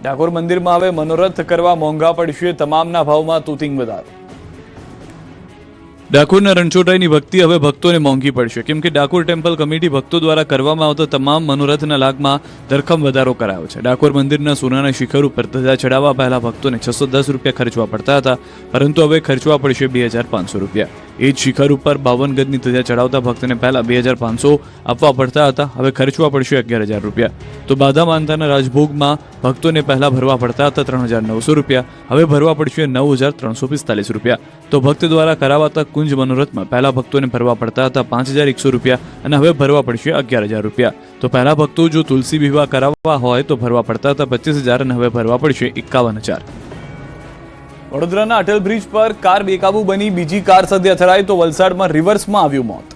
ડાકોર મંદિરમાં હવે મનોરથ કરવા મોંઘા પડશે, તમામના ભાવમાં તૂતિંગ વધારો। ડાકોરના રણછોડરાયની ભક્તિ હવે ભક્તોને મોંઘી પડશે, કેમ કે ડાકોર ટેમ્પલ કમિટી ભક્તો દ્વારા કરવામાં આવતા તમામ મનોરથના લાગમાં ધરખમ વધારો કરાયો છે। ડાકોર મંદિરના સોનાના શિખર ઉપર ધજા ચડાવવા પહેલા ભક્તોને 610 રૂપિયા ખર્ચવા પડતા હતા, પરંતુ હવે ખર્ચવા પડશે 2500 રૂપિયા। એ જ શિખર ઉપર 52 ગજની ધજા ચડાવતા ભક્તને પહેલા 2500 આપવા પડતા હતા, હવે ખર્ચવા પડશે 11000 રૂપિયા। તો બાધા માનતાના રાજભોગમાં ભક્તોને પહેલા ભરવા પડતા હતા 3900 રૂપિયા, હવે ભરવા પડશે 9345 રૂપિયા। તો ભક્ત દ્વારા કરાવાતા કુંજ મનોરથમાં પહેલા ભક્તોને ભરવા પડતા હતા 5100 રૂપિયા અને હવે ભરવા પડશે 11000 રૂપિયા। તો પહેલા ભક્તો જો તુલસી વિવાહ કરાવવા હોય તો ભરવા પડતા હતા 25000 અને હવે ભરવા પડશે 51000। વડોદરાના અટલ બ્રિજ પર કાર બેકાબુ બની બીજી કાર સાથે અથડાઈ તો વલસાડમાં રિવર્સમાં આવ્યું મોત।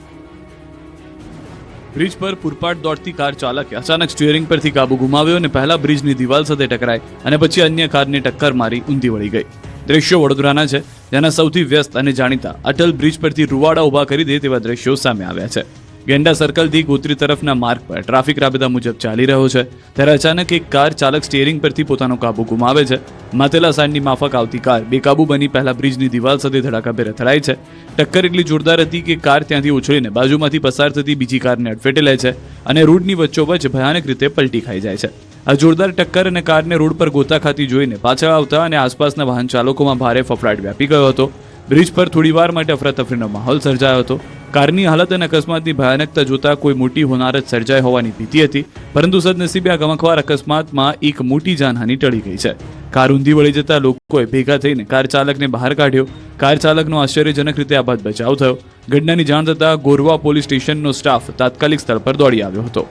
બ્રિજ પર પૂરપાટ દોડતી કાર ચાલકે અચાનક સ્ટીયરિંગ પરથી કાબુ ગુમાવ્યો અને પહેલા બ્રિજની દિવાલ સાથે ટકરાઈ અને પછી અન્ય કારને ટક્કર મારી ઊંધી વળી ગઈ। દ્રશ્યો વડોદરાના છે, જેના સૌથી વ્યસ્ત અને જાણીતા અટલ બ્રિજ પરથી રૂવાડા ઉભા કરી દે તેવા દ્રશ્યો સામે આવ્યા છે। ગેંડા સર્કલથી ગોત્રી તરફના માર્ગ પર ટ્રાફિક રાબેતા મુજબ ચાલી રહ્યો છે, ત્યારે અચાનક એક કાર ચાલક સ્ટીયરિંગ પરથી પોતાનો કાબુ ગુમાવે છે। માતેલા સાંજની માફક આવતી કાર બેકાબુ બની પહેલા બ્રિજની દિવાલ સાથે ધડાકાભેર અથડાઈ છે। ટક્કર એટલી જોરદાર હતી કે કાર ત્યાંથી ઉછળીને બાજુમાંથી પસાર થતી બીજી કારને અડફેટે લે છે અને રોડની વચ્ચોવચ્ચ ભયાનક રીતે પલટી ખાઈ જાય છે। આ જોરદાર ટક્કર અને કારને રોડ પર ગોતા ખાતી જોઈને પાછળ આવતા અને આસપાસના વાહન ચાલકોમાં ભારે ફફડાટ વ્યાપી ગયો હતો। બ્રિજ પર થોડીવાર માટે અફરાતફરીનો માહોલ સર્જાયો હતો। કારની હાલત અને અકસ્માતની ભયાનકતા જોતા કોઈ મોટી હોનારત સર્જાય હોવાની ભીતિ હતી, પરંતુ સદનસીબે આ ગમખ્વાર અકસ્માતમાં એક મોટી જાનહાનિ ટળી ગઈ છે। કાર ઊંધી વળી જતા લોકોએ ભેગા થઈને કાર ચાલકને બહાર કાઢ્યો। કાર ચાલકનો આશ્ચર્યજનક રીતે આબાદ બચાવ થયો। ઘટનાની જાણ થતાં ગોરવા પોલીસ સ્ટેશનનો સ્ટાફ તાત્કાલિક સ્થળ પર દોડી આવ્યો હતો।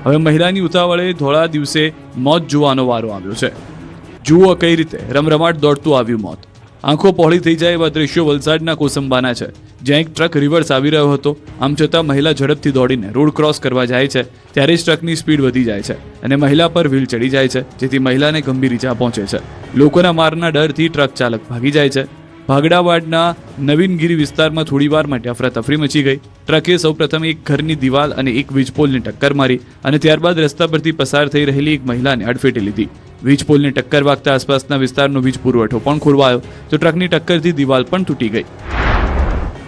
હવે મહિલાની ઉતાવળે ધોળા દિવસે મોત જોવાનો વારો આવ્યો છે। જુઓ કઈ રીતે રમરમાટ દોડતું આવ્યું મોત। આંખો પહોળી થઈ જાય એવા દ્રશ્યો વલસાડના કોસંબાના છે, જ્યાં એક ટ્રક રિવર્સ આવી રહ્યો હતો। આમ છતાં મહિલા ઝડપથી દોડીને રોડ ક્રોસ કરવા જાય છે, ત્યારે જ ટ્રકની સ્પીડ વધી જાય છે અને મહિલા પર વ્હીલ ચડી જાય છે, જેથી મહિલાને ગંભીર ઈજા પહોંચે છે। લોકોના મારના ડરથી ટ્રક ચાલક ભાગી જાય છે। ભાગડાવાડના નવીનગીરી વિસ્તારમાં થોડીવાર માટે અફરાતફરી મચી ગઈ। ટ્રકે સૌપ્રથમ એક ઘરની દિવાલ અને એક વીજપોલને ટક્કર મારી અને ત્યારબાદ રસ્તા પરથી પસાર થઈ રહેલી એક મહિલાને અડફેટે લીધી। વીજપોલને ટક્કર વાગતા આસપાસના વિસ્તારનો વીજ પુરવઠો પણ ખોરવાયો, તો ટ્રકની ટક્કરથી દિવાલ પણ તૂટી ગઈ।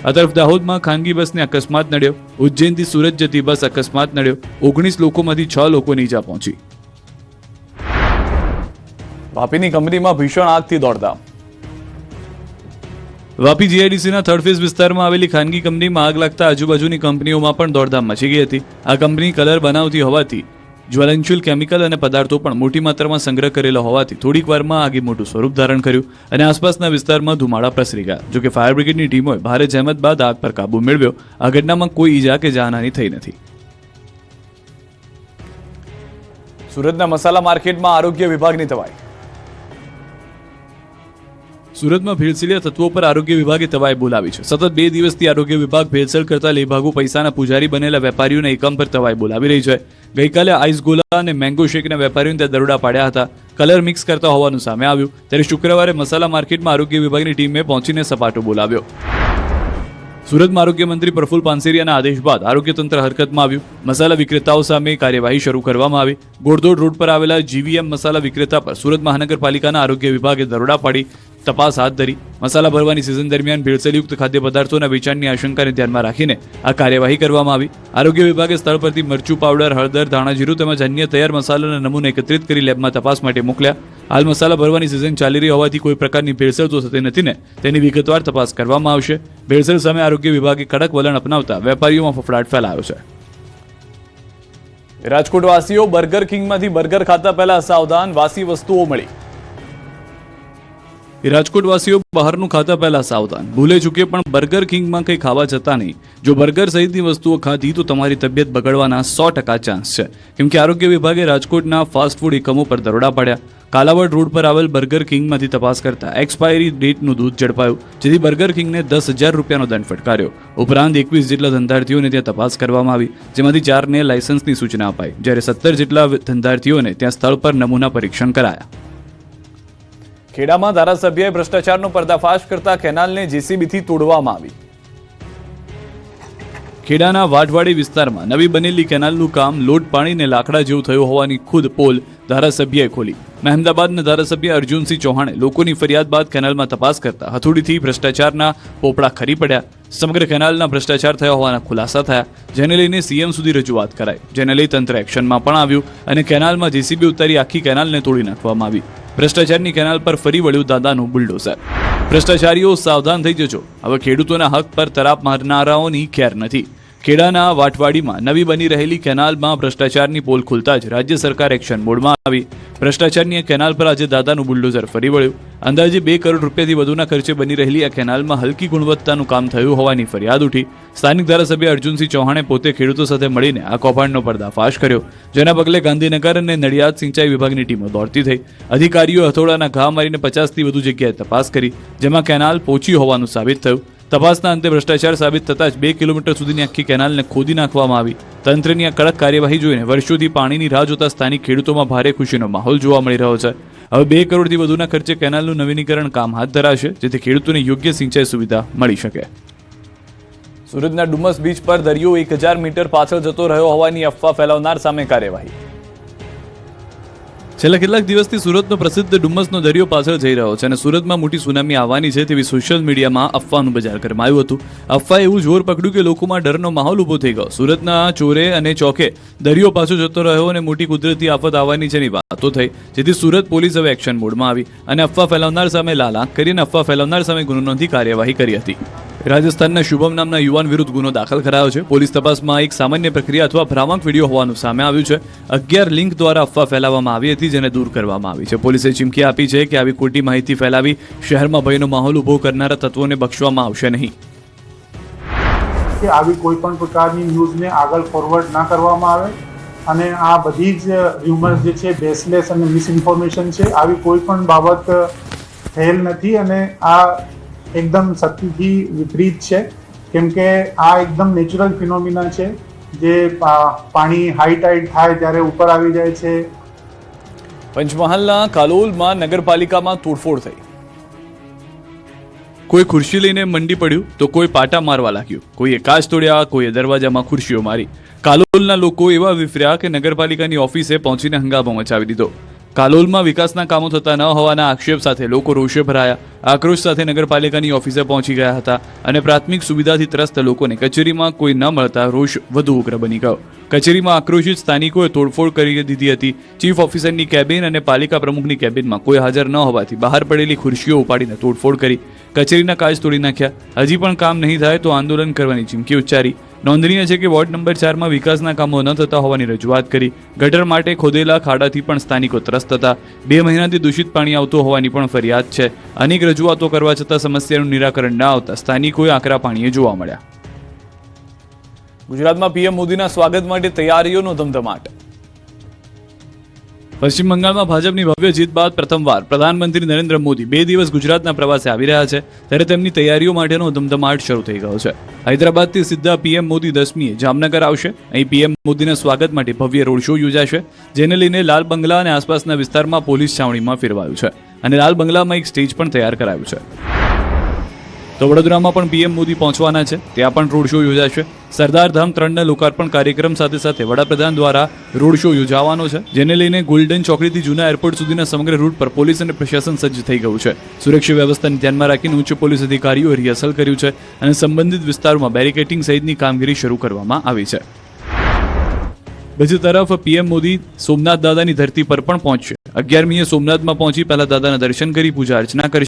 આ તરફ દાહોદમાં ખાનગી બસને અકસ્માત નડ્યો। ઉજ્જૈનથી સુરત જતી બસ અકસ્માત નડ્યો। 19 લોકોમાંથી 6 લોકોને ઈજા પહોંચી। વાપીની કંપનીમાં ભીષણ આગથી દોડધામ। વાપી જીઆઈડીસીના થર્ડ ફેઝ વિસ્તારમાં આવેલી ખાનગી કંપનીમાં આગ લાગતા આજુબાજુની કંપનીઓમાં પણ દોડધામ મચી ગઈ હતી। આ કંપની કલર બનાવતી હોવાથી જ્વલનશીલ કેમિકલ અને પદાર્થો પણ મોટી માત્રામાં સંગ્રહ કરેલા હોવાથી થોડીક વારમાં આગે મોટું સ્વરૂપ ધારણ કર્યું અને આસપાસના વિસ્તારમાં ધુમાડા પ્રસરી ગયા। જોકે ફાયર બ્રિગેડની ટીમોએ ભારે જહેમત બાદ આગ પર કાબુ મેળવ્યો। આ ઘટનામાં કોઈ ઈજા કે જાનહાનિ થઈ નથી। સુરતના મસાલા માર્કેટમાં આરોગ્ય વિભાગની તવાઈ। સુરતમાં ભેળસેળિયા તત્વો પર આરોગ્ય વિભાગે તવાઈ બોલાવી છે। સતત 2 દિવસથી આરોગ્ય વિભાગ ભેળસેળ કરતા લેભાગુ પૈસાના પૂજારી બનેલા વેપારીઓના એકમ પર તવાઈ બોલાવી રહી છે। ગઈકાલે આઈસ ગોલા અને મેંગો શેકના વેપારીઓને ત્યાં દરોડા પાડ્યા હતા। કલર મિક્સ કરતા હોવાનું સામે આવ્યું, ત્યારે શુક્રવારે મસાલા માર્કેટમાં આરોગ્ય વિભાગની ટીમે પહોંચીને સપાટો બોલાવ્યો। સુરતમાં આરોગ્ય મંત્રી પ્રફુલ પાનસેરિયાના આદેશ બાદ આરોગ્ય તંત્ર હરકતમાં આવ્યું। મસાલા વિક્રેતાઓ સામે કાર્યવાહી શરૂ કરવામાં આવી। ગોળદોડ રોડ પર આવેલા જીવીએમ મસાલા વિક્રેતા પર સુરત મહાનગરપાલિકાના આરોગ્ય વિભાગે દરોડા પાડી તપાસ હાથ ધરી। મસાલા ભરવાની સિઝન દરમિયાન ભેળસેળયુક્ત ખાદ્ય પદાર્થોના વેચાણની આશંકાને ધ્યાનમાં રાખીને આ કાર્યવાહી કરવામાં આવી। આરોગ્ય વિભાગે સ્થળ પરથી મરચું પાવડર, હળદર, ધાણા જીરું તેમજ અન્ય તૈયાર મસાલાના નમૂના એકત્રિત કરી લેબમાં તપાસ માટે મોકલ્યા। હાલ મસાલા ભરવાની સિઝન ચાલી રહી હોવાથી કોઈ પ્રકારની ભેળસેળ તો થતી નથી ને તેની વિગતવાર તપાસ કરવામાં આવશે। ભેળસેળ સામે આરોગ્ય વિભાગે કડક વલણ અપનાવતા વેપારીઓમાં ફફડાટ ફેલાયો છે। રાજકોટવાસીઓ બર્ગર કિંગમાંથી બર્ગર ખાતા પહેલા સાવધાન, વાસી વસ્તુઓ મળી। રાજકોટવાસીઓ બહારનું ખાતા પહેલા સાવધાન, ભૂલે ચૂકે પણ બર્ગર કિંગમાં કંઈ ખાવા જતા નહીં। જો બર્ગર સહિતની વસ્તુઓ ખાધી તો તમારી તબિયત બગડવાના 100% ચાન્સ છે, કેમ કે આરોગ્ય વિભાગે રાજકોટના ફાસ્ટ ફૂડ એકમો પર દરોડા પાડ્યા। કાલાવડ રોડ પર આવેલ બર્ગર કિંગમાંથી તપાસ કરતા એક્સપાયરી ડેટનું દૂધ ઝડપાયું, જેથી બર્ગર કિંગને 10,000 રૂપિયાનો દંડ ફટકાર્યો। ઉપરાંત 21 જેટલા ધંધાર્થીઓને ત્યાં તપાસ કરવામાં આવી, જેમાંથી 4ને લાયસન્સની સૂચના અપાઈ, જ્યારે 17 જેટલા ધંધાર્થીઓને ત્યાં સ્થળ પર નમૂના પરીક્ષણ કરાયા। ખેડામાં ધારાસભ્યએ ભ્રષ્ટાચારનો પર્દાફાશ કરતા કેનાલને જેસીબીથી તોડવામાં આવી। ખેડાના વાટવાડી વિસ્તારમાં નવી બનેલી કેનાલનું કામ લોટ પાણીને લાકડા જેવું થયું હોવાની ખુદ પોલ ધારાસભ્યએ ખોલી. મહેમદાબાદના ધારાસભ્ય અર્જુનસિંહ ચૌહાણે લોકોની ફરિયાદ બાદ કેનાલમાં તપાસ કરતા હથોડીથી ભ્રષ્ટાચારના પોપડા ખરી પડ્યા. સમગ્ર કેનાલના ભ્રષ્ટાચાર થયા હોવાના ખુલાસા થયા, જેને લઈને સીએમ સુધી રજૂઆત કરાઈ, જેને લઈ તંત્ર એક્શનમાં પણ આવ્યું અને કેનાલમાં જેસીબી ઉતારી આખી કેનાલને તોડી નાખવામાં આવી. ભ્રષ્ટાચારની કેનાલ પર ફરી વળ્યું દાદાનું બુલડોઝર. ભ્રષ્ટાચારીઓ સાવધાન થઈ જજો, હવે ખેડૂતોના હક પર તરાપ મારનારાઓની ખેર નથી. ખેડાના વાટવાડીમાં નવી બની રહેલી કેનાલમાં ભ્રષ્ટાચારની પોલ ખુલતા જ રાજ્ય સરકાર એક્શન મોડમાં આવી. ભ્રષ્ટાચારની આ કેનાલ પર આજે દાદાનું બુલડોઝર ફરી વળ્યું. અંદાજે 2 કરોડ રૂપિયાથી વધુના ખર્ચે બની રહેલી આ કેનાલમાં હલકી ગુણવત્તાનું કામ થયું હોવાની ફરિયાદ ઉઠી. સ્થાનિક ધારાસભ્ય અર્જુનસિંહ ચૌહાણે પોતે ખેડૂતો સાથે મળીને આ કૌભાંડનો પર્દાફાશ કર્યો, જેના પગલે ગાંધીનગર અને નડિયાદ સિંચાઈ વિભાગની ટીમો દોડતી થઈ. અધિકારીઓ હથોડાના ઘા મારીને 50થી વધુ જગ્યાએ તપાસ કરી, જેમાં કેનાલ પોચી હોવાનું સાબિત થયું. તપાસના અંતે ભ્રષ્ટાચાર સાબિત થતાં જ 2 કિલોમીટર સુધીની આખી કેનાલને ખોદી નાખવામાં આવી. તંત્રની આ કડક કાર્યવાહી જોઈને વર્ષોથી પાણીની રાહ જોતા સ્થાનિક ખેડૂતોમાં ભારે ખુશીનો માહોલ જોવા મળી રહ્યો છે. હવે 2 કરોડથી વધુના ખર્ચે કેનાલનું નવીનીકરણ કામ હાથ ધરાશે, જેથી ખેડૂતોને યોગ્ય સિંચાઈ સુવિધા મળી શકે. સુરતના ડુમસ બીચ પર દરિયો 1000 મીટર પાછળ જતો રહ્યો હોવાની અફવા ફેલાવનાર સામે કાર્યવાહી. છેલ્લા કેટલાક દિવસથી સુરતનો પ્રસિદ્ધ ડુમસનો દરિયો પાછળ જઈ રહ્યો છે અને સુરતમાં મોટી સુનામી આવવાની છે તેવી સોશિયલ મીડિયામાં અફવાનું બજાર કરવામાં આવ્યું હતું. અફવાએ એવું જોર પકડ્યું કે લોકોમાં ડરનો માહોલ ઊભો થઈ ગયો. સુરતના ચોરે અને ચોકે દરિયો પાછો જતો રહ્યો અને મોટી કુદરતી આફત આવવાની છે વાતો થઈ, જેથી સુરત પોલીસ હવે એક્શન મોડમાં આવી અને અફવા ફેલાવનાર સામે લાલ આંખ કરીને અફવા ફેલાવનાર સામે ગુનો નોંધી કાર્યવાહી કરી હતી. રાજસ્થાનના શુભમ નામના યુવાન વિરુદ્ધ ગુનો દાખલ કરાયો છે. પોલીસ તપાસમાં એક સામાન્ય પ્રક્રિયા અથવા ભ્રામક વિડીયો હોવાનું સામે આવ્યું છે. 11 લિંક દ્વારા અફવા ફેલાવવામાં આવી હતી, જેને દૂર કરવામાં આવી છે. પોલીસે ચીમકી આપી છે કે આવી ખોટી માહિતી ફેલાવી શહેરમાં ભયનો માહોલ ઉભો કરનારા તત્વોને બક્ષવામાં આવશે નહીં. કે આવી કોઈ પણ પ્રકારની ન્યૂઝને આગળ ફોરવર્ડ ના કરવામાં આવે અને આ બધી જ ર્યુમર્સ જે છે બેસલેસ અને મિસઇન્ફોર્મેશન છે. આવી કોઈ પણ બાબત થયેલ નથી અને આ એકદમ સત્યથી વિપરીત છે, કેમ કે આ એકદમ નેચરલ ફિનોમિના છે જે પાણી હાઈ ટાઈડ થાય ત્યારે ઉપર આવી જાય છે. પંચમહાલના કાલોલમાં નગરપાલિકામાં તોડફોડ થઈ. કોઈ ખુરશી લઈને મંડી પડ્યું તો કોઈ પાટા મારવા લાગ્યું, કોઈએ કાચ તોડ્યા, કોઈએ દરવાજામાં ખુરશીઓ મારી. કાલોલના લોકો એવા વિફર્યા કે નગરપાલિકાની ઓફિસે પહોંચીને હંગામો મચાવી દીધો. કાલોલમાં વિકાસના કામો થતા ન હોવાના આક્ષેપ સાથે લોકો રોષે ભરાયા. આક્રોશ સાથે નગરપાલિકાની ઓફિસે પહોંચી ગયા હતા અને પ્રાથમિક સુવિધાથી ત્રસ્ત લોકોને કચેરીમાં કોઈ ન મળતા રોષ વધુ ઉગ્ર બની ગયો. કચેરીમાં આક્રોશિત સ્થાનિકોએ તોડફોડ કરી દીધી હતી. ચીફ ઓફિસરની કેબિન અને પાલિકા પ્રમુખની કેબિનમાં કોઈ હાજર ન હોવાથી બહાર પડેલી ખુરશીઓ ઉપાડીને તોડફોડ કરી. કચેરીના કાચ તોડી નાખ્યા. હજી પણ કામ નહીં થાય તો આંદોલન કરવાની ચીમકી ઉચ્ચારી. નોંધનીય છે કે વોર્ડ નંબર 4માં વિકાસના કામો ન થતા હોવાની રજૂઆત કરી. ગટર માટે ખોદેલા ખાડાથી પણ સ્થાનિકો ત્રસ્ત હતા. 2 મહિનાથી દૂષિત પાણી આવતું હોવાની પણ ફરિયાદ છે. અનેક રજૂઆતો કરવા છતાં સમસ્યાનું નિરાકરણ ન આવતા સ્થાનિકોએ આકરા પાણીએ જોવા મળ્યા. ગુજરાતમાં પીએમ મોદીના સ્વાગત માટે તૈયારીઓનો ધમધમાટ. પશ્ચિમ બંગાળમાં ભાજપની ભવ્ય જીત બાદ પ્રથમવાર પ્રધાનમંત્રી નરેન્દ્ર મોદી 2 દિવસ ગુજરાતના પ્રવાસે આવી રહ્યા છે, ત્યારે તેમની તૈયારીઓ માટેનો ધમધમાટ શરૂ થઈ ગયો છે. હૈદરાબાદથી સીધા પીએમ મોદી 10મીએ જામનગર આવશે. અહીં પીએમ મોદીના સ્વાગત માટે ભવ્ય રોડ શો યોજાશે, જેને લઈને લાલ બંગલા અને આસપાસના વિસ્તારમાં પોલીસ છાવણીમાં ફેરવાયું છે અને લાલ બંગલામાં એક સ્ટેજ પણ તૈયાર કરાયું છે. તો વડોદરામાં પણ પીએમ મોદી પહોંચવાના છે, ત્યાં પણ રોડ શો યોજાશે. સરદાર ધામ 3ના લોકાર્પણ કાર્યક્રમ સાથે સાથે વડાપ્રધાન દ્વારા રોડ શો યોજાવાનો છે, જેને લઈને ગોલ્ડન ચોકડીથી જૂના એરપોર્ટ સુધીના સમગ્ર રૂટ પર પોલીસ અને પ્રશાસન સજ્જ થઈ ગયું છે. સુરક્ષા વ્યવસ્થાને ધ્યાનમાં રાખીને ઉચ્ચ પોલીસ અધિકારીઓએ રિહર્સલ કર્યું છે અને સંબંધિત વિસ્તારોમાં બેરિકેડિંગ સહિતની કામગીરી શરૂ કરવામાં આવી છે. બીજી તરફ પીએમ મોદી સોમનાથ દાદાની ધરતી પર પણ પહોંચશે. 11મીએ સોમનાથમાં પહોંચી પહેલા દાદાના દર્શન કરી પૂજા અર્ચના કરશે.